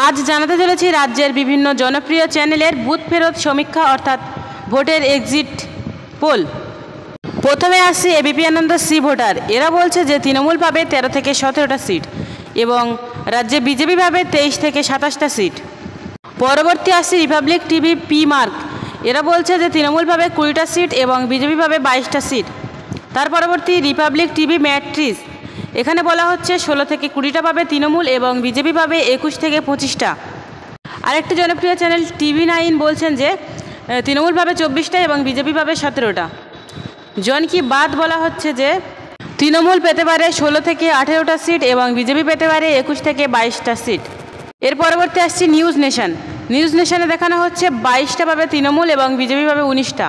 আজ জানাতে চলেছি রাজ্যের বিভিন্ন জনপ্রিয় চ্যানেলের বুথ ফেরত সমীক্ষা অর্থাৎ ভোটের এক্সিট পোল। প্রথমে আসছে এবিপি আনন্দ সি ভোটার। এরা বলছে যে তৃণমূল পাবে 13 থেকে 17টা সিট এবং রাজ্যে বিজেপি পাবে 23 থেকে 27টা সিট। পরবর্তী আসছে রিপাবলিক টিভি পি মার্ক। এরা বলছে যে তৃণমূল পাবে 20টা সিট এবং বিজেপি পাবে 22টা সিট। তার পরবর্তী রিপাবলিক টিভি ম্যাট্রিক্স। এখানে বলা হচ্ছে 16 থেকে 20টা পাবে তৃণমূল এবং বিজেপি পাবে 21 থেকে 25টা। আরেকটি জনপ্রিয় চ্যানেল TV9 বলছেন যে তৃণমূল পাবে 24টা এবং বিজেপি পাবে 17টা। জন কি বাত বলা হচ্ছে যে তৃণমূল পেতে পারে 16 থেকে 18টা সিট এবং বিজেপি পেতে পারে 21 থেকে 22টা সিট। এর পরবর্তী আসছে নিউজ নেশন। নিউজ নেশনে দেখানো হচ্ছে 22টা পাবে তৃণমূল এবং বিজেপি পাবে 19টা।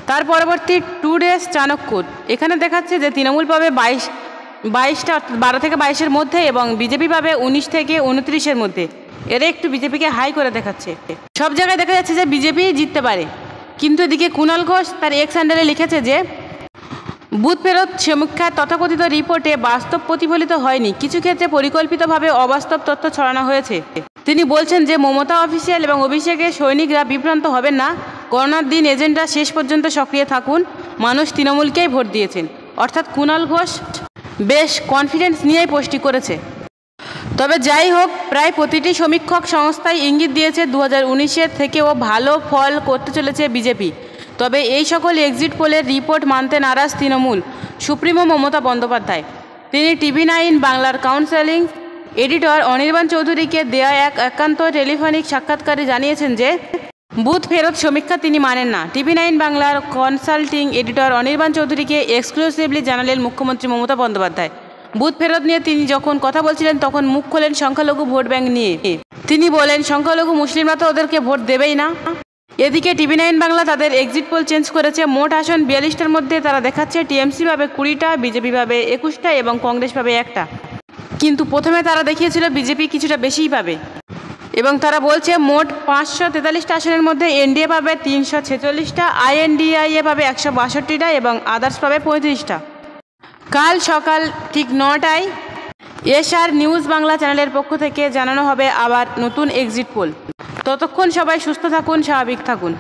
তার পরবর্তী টুডেস চাণক্য। এখানে দেখাচ্ছে যে তৃণমূল পাবে 22টা 12 থেকে 22-এর মধ্যে এবং বিজেপি পাবে 19 থেকে 29-এর মধ্যে। এরা একটু বিজেপিকে হাই করে দেখাচ্ছে। সব জায়গায় দেখা যাচ্ছে যে বিজেপি জিততে পারে, কিন্তু এদিকে কুণাল ঘোষ তার এক্স হ্যান্ডেলে লিখেছে যে বুথ ফেরত সমীক্ষার তথাকথিত রিপোর্টে বাস্তব প্রতিফলিত হয়নি, কিছু ক্ষেত্রে পরিকল্পিতভাবে অবাস্তব তথ্য ছড়ানো হয়েছে। তিনি বলছেন যে মমতা অফিসিয়াল এবং অভিষেকের সৈনিকরা বিভ্রান্ত হবেন না, গণনার দিন এজেন্টরা শেষ পর্যন্ত সক্রিয় থাকুন, মানুষ তৃণমূলকেই ভোট দিয়েছেন। অর্থাৎ কুণাল ঘোষ বেশ কনফিডেন্স নিয়েই পোস্টটি করেছে। তবে যাই হোক, প্রায় প্রতিটি সমীক্ষক সংস্থাই ইঙ্গিত দিয়েছে 2019-এর থেকেও ভালো ফল করতে চলেছে বিজেপি। তবে এই সকল এক্সিট পোলের রিপোর্ট মানতে নারাজ তৃণমূল সুপ্রিমো মমতা বন্দ্যোপাধ্যায়। তিনি TV9 বাংলার কাউন্সেলিং এডিটর অনির্বাণ চৌধুরীকে দেয়া এক একান্ত টেলিফোনিক সাক্ষাৎকারে জানিয়েছেন যে বুথ ফেরত সমীক্ষা তিনি মানেন না। TV9 বাংলার কনসাল্টিং এডিটর অনির্বাণ চৌধুরীকে এক্সক্লুসিভলি জানালেন মুখ্যমন্ত্রী মমতা বন্দ্যোপাধ্যায়। বুথ ফেরত নিয়ে তিনি যখন কথা বলছিলেন তখন মুখ খোলেন সংখ্যালঘু ভোট ব্যাংক নিয়ে। তিনি বলেন সংখ্যালঘু মুসলিমরা তো ওদেরকে ভোট দেবেই না। এদিকে TV9 বাংলা তাদের এক্সিট পোল চেঞ্জ করেছে। মোট আসন 42টার মধ্যে তারা দেখাচ্ছে টিএমসি পাবে 20টা, বিজেপি পাবে 21টা এবং কংগ্রেস পাবে 1টা। কিন্তু প্রথমে তারা দেখিয়েছিল বিজেপি কিছুটা বেশিই পাবে এবং তারা বলছে মোট 543টা আসনের মধ্যে এনডিএ পাবে 346টা, INDIA পাবে 162টা এবং আদার্স পাবে 35টা। কাল সকাল ঠিক 9টায় SR নিউজ বাংলা চ্যানেলের পক্ষ থেকে জানানো হবে আবার নতুন এক্সিট পোল। ততক্ষণ সবাই সুস্থ থাকুন, স্বাভাবিক থাকুন।